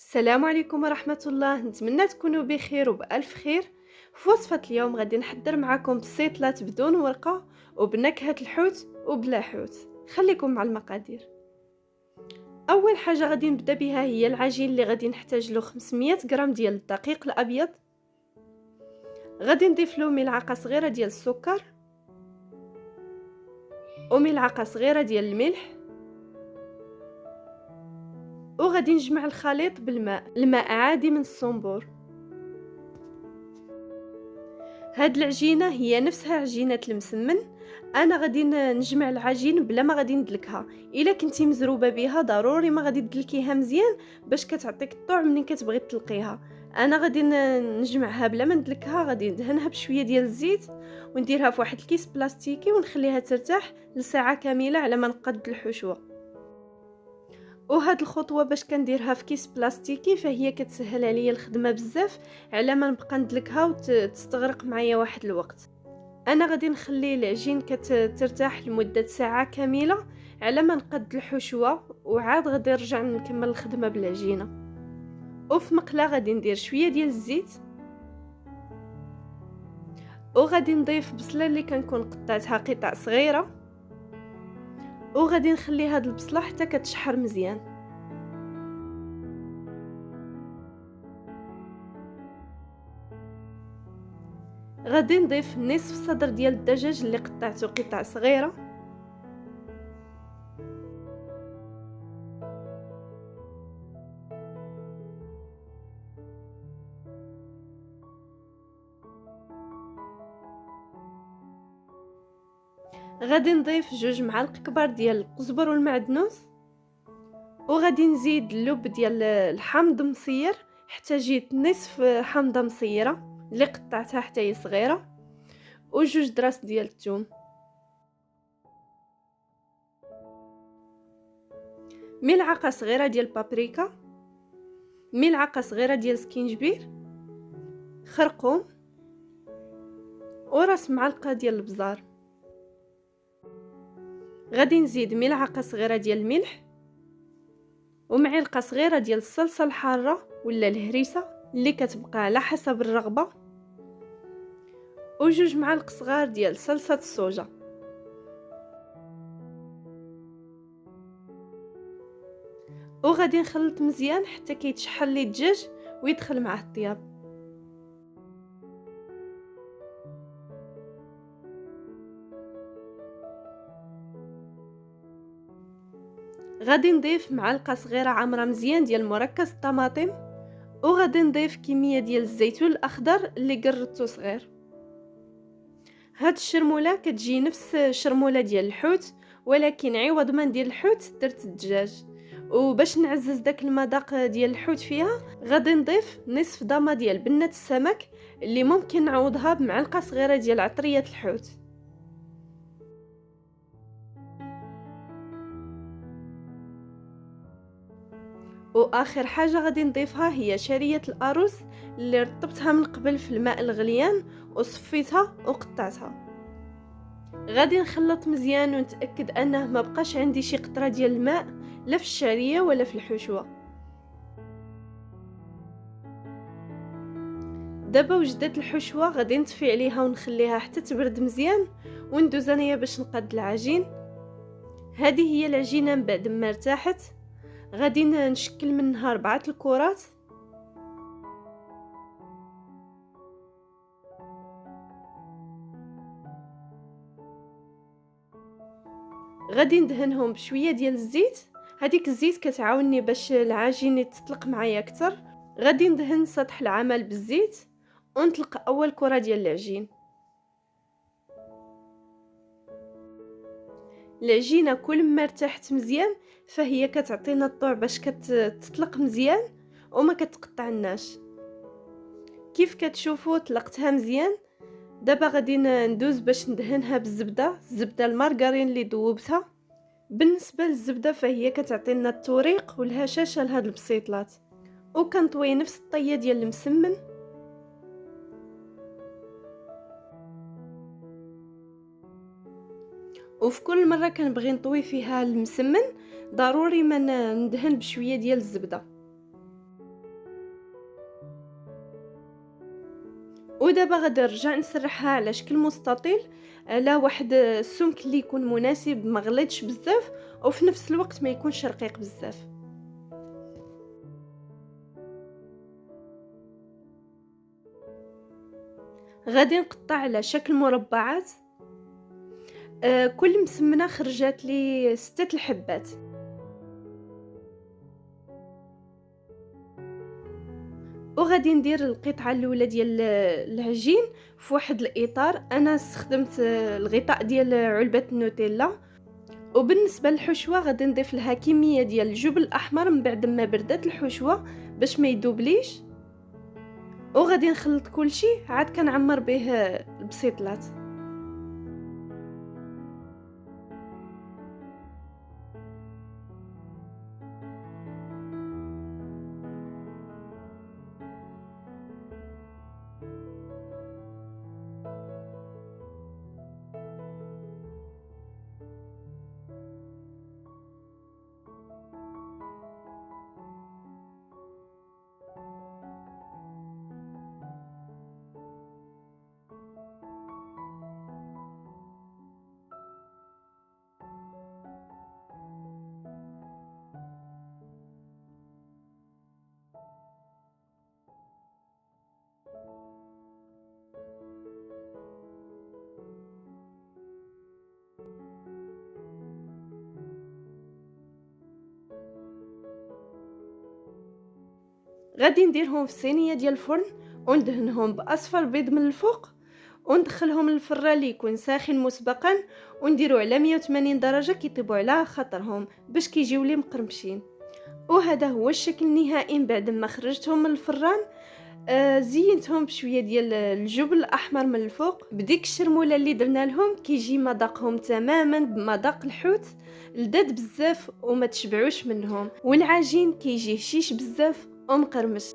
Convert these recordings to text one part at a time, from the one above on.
السلام عليكم ورحمة الله. نتمنى تكونوا بخير وبألف خير. في وصفة اليوم غادي نحضر معكم بسيطلات بدون ورقة وبنكهة الحوت وبلا حوت. خليكم مع المقادير. أول حاجة غادي نبدا بها هي العجين اللي غادي نحتاج له 500 غرام ديال الدقيق الأبيض. غادي نضيف له ملعقة صغيرة ديال السكر وملعقة صغيرة ديال الملح، وغادي نجمع الخليط الماء عادي من الصنبور. هاد العجينه هي نفسها عجينه المسمن. انا غادي نجمع العجين بلا ما غادي ندلكها. الا كنتي مزروبه بها ضروري ما غادي تدلكيها مزيان باش كتعطيك الطعم ملي كتبغي تلقيها. انا غادي نجمعها بلا ما ندلكها. غادي ندهنها بشويه ديال الزيت ونديرها في واحد الكيس بلاستيكي ونخليها ترتاح لساعه كامله على ما نقاد الحشوه. وهاد الخطوه باش كنديرها في كيس بلاستيكي فهي كتسهل عليا الخدمه بزاف على ما نبقى ندلكها وتستغرق معايا واحد الوقت. انا غادي نخلي العجين كترتاح لمده ساعه كامله على ما نقاد الحشوه، وعاد غادي نرجع نكمل الخدمه بالعجينه. وفي مقله غادي ندير شويه ديال الزيت، وغادي نضيف بصله اللي كنكون قطعتها قطع صغيره، وغادي نخلي هاد البصله حتى كتشحر مزيان. غادي نضيف نصف صدر ديال الدجاج اللي قطعته قطع صغيره، غادي نضيف 2 معالق كبار ديال القزبر والمعدنوس، وغادي نزيد اللب ديال الحامض مصير حتى جيت نصف حامضه مصيره اللي قطعتها حتى هي صغيره، و2 دراس ديال الثوم، ملعقه صغيره ديال البابريكا، ملعقه صغيره ديال سكينجبير، خرقوم، وراس معلقه ديال البزار. غادي نزيد ملعقه صغيره ديال الملح، ومعلقه صغيره ديال الصلصه الحاره ولا الهريسه اللي كتبقى على حسب الرغبه، و2 معالق صغار ديال صلصه الصوجا. وغادي نخلط مزيان حتى كيتشحل لي الدجاج ويدخل معه الطياب. غادي نضيف معلقه صغيره عامره مزيان ديال مركز الطماطم، وغادي نضيف كميه ديال الزيتون الاخضر اللي قرطته صغير. هاد الشرموله كتجي نفس الشرموله ديال الحوت، ولكن عوض ما ندير الحوت درت الدجاج. وباش نعزز داك المذاق ديال الحوت فيها غادي نضيف نصف ضامه ديال بنه السمك اللي ممكن نعوضها بمعلقه صغيره ديال عطريه الحوت. واخر حاجه غادي نضيفها هي شاريه الارز اللي رطبتها من قبل في الماء الغليان وصفيتها وقطعتها. غادي نخلط مزيان ونتاكد انه ما بقاش عندي شي قطره ديال الماء لا في الشعريه ولا في الحشوه. دابا وجدت الحشوه غادي نطفي عليها ونخليها حتى تبرد مزيان، وندوز انايا باش نقاد العجين. هذه هي العجينه من بعد ما ارتاحت. غادي نشكل منها 4 الكرات. غادي ندهنهم بشويه ديال الزيت. هذيك الزيت كتعاونني باش العجينه تطلق معايا اكثر. غادي ندهن سطح العمل بالزيت ونطلق اول كره ديال العجين. العجينه كل ما ارتاحت مزيان فهي كتعطينا الطوع باش كتطلق مزيان وما كتقطعناش. كيف كتشوفوا طلقتها مزيان. دابا غادي ندوز باش ندهنها الزبده المارغرين اللي ذوبتها. بالنسبه للزبده فهي كتعطينا التوريق والهشاشه لهاد البسيطلات. وكنطوي نفس الطيه ديال المسمن. وفي كل مره كنبغي نطوي فيها المسمن ضروري ما ندهن بشويه ديال الزبده. ودابا غادي نرجع نسرحها على شكل مستطيل، على واحد السمك اللي يكون مناسب، ما غليظش بزاف وفي نفس الوقت ما يكونش رقيق بزاف. غادي نقطع على شكل مربعات. كل مسمنه خرجات لي 6 الحبات. وغادي ندير القطعه الاولى ديال العجين في واحد الاطار. انا استخدمت الغطاء ديال علبه النوتيلا. وبالنسبه للحشوه غادي نضيف لها كميه ديال الجبن الاحمر من بعد ما بردات الحشوه باش ما يذوبليش. وغادي نخلط كلشي عاد كنعمر به البسيطلات. غادي نديرهم في صينيه ديال الفرن وندهنهم باصفر بيض من الفوق، وندخلهم للفران اللي يكون ساخن مسبقا، ونديرو على 180 درجه كيطيبوا على خاطرهم باش كيجيو لي مقرمشين. وهذا هو الشكل النهائي من بعد ما خرجتهم من الفران. زينتهم بشويه ديال الجبن الاحمر من الفوق بديك الشرموله اللي درنا لهم، كيجي مذاقهم تماما بمذاق الحوت، لذاذ بزاف وما تشبعوش منهم، والعجين كيجي هشيش بزاف ومقرمش.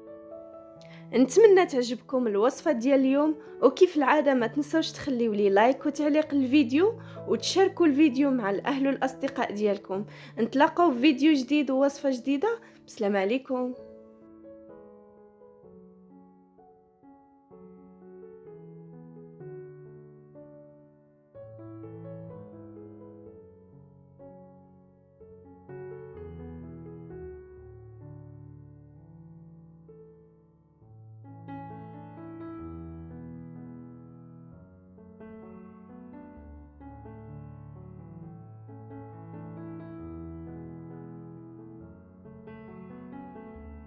نتمنى تعجبكم الوصفه ديال اليوم، وكيف العاده ما تنسوش تخليو لي لايك وتعليق الفيديو وتشاركوا الفيديو مع الاهل والاصدقاء ديالكم. نتلاقاو في فيديو جديد ووصفه جديده. بسلام عليكم.